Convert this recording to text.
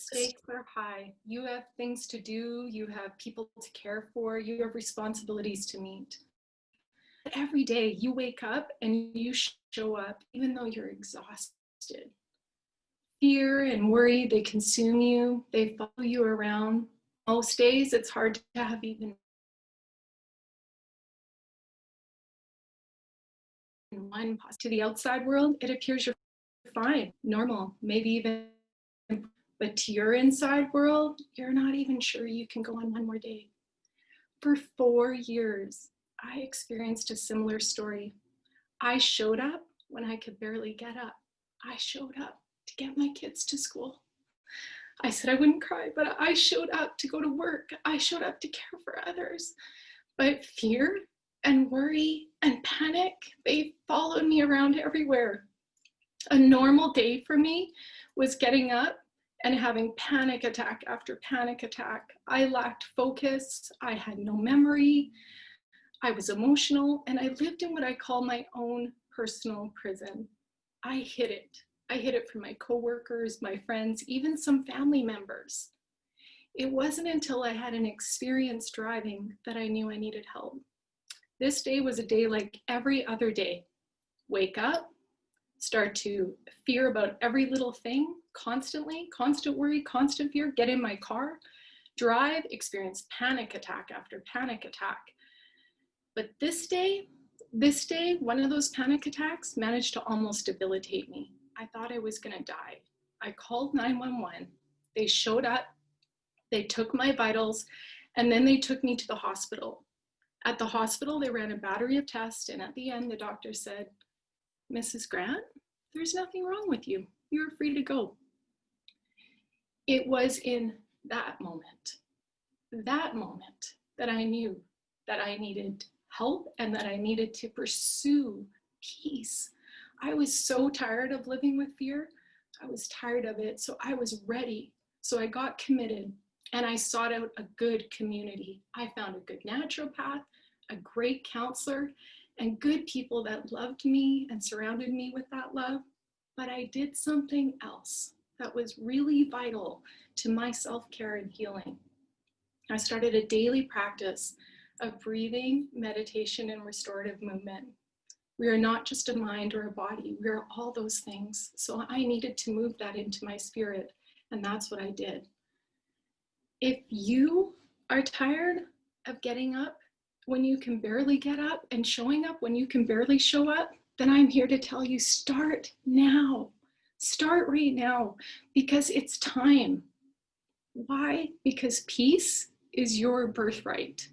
stakes are high. You have things to do, you have people to care for, you have responsibilities to meet. But every day you wake up and you show up, even though you're exhausted. Fear and worry, they consume you, they follow you around. Most days it's hard to have even one positive. To the outside world, it appears you're fine, normal, maybe even, but to your inside world, you're not even sure you can go on one more day. For 4 years, I experienced a similar story. I showed up when I could barely get up. I showed up to get my kids to school. I said I wouldn't cry, but I showed up to go to work. I showed up to care for others. But fear and worry and panic, they followed me around everywhere. A normal day for me was getting up and having panic attack after panic attack. I lacked focus. I had no memory. I was emotional, and I lived in what I call my own personal prison. I hid it. I hid it from my coworkers, my friends, even some family members. It wasn't until I had an experience driving that I knew I needed help. This day was a day like every other day. Wake up, start to fear about every little thing constantly, constant worry, constant fear, get in my car, drive, experience panic attack after panic attack. But this day, one of those panic attacks managed to almost debilitate me. I thought I was gonna die. I called 911. They showed up, they took my vitals, and then they took me to the hospital. At the hospital, they ran a battery of tests, and at the end, the doctor said, "Mrs. Grant, there's nothing wrong with you. You're free to go." It was in that moment that I knew that I needed help and that I needed to pursue peace. I was so tired of living with fear. I was tired of it, so I was ready. So I got committed and I sought out a good community. I found a good naturopath, a great counselor, and good people that loved me and surrounded me with that love. But I did something else that was really vital to my self-care and healing. I started a daily practice of breathing, meditation, and restorative movement. We are not just a mind or a body, we are all those things. So I needed to move that into my spirit, and that's what I did. If you are tired of getting up when you can barely get up and showing up when you can barely show up, then I'm here to tell you, start now. Start right now, because it's time. Why? Because peace is your birthright.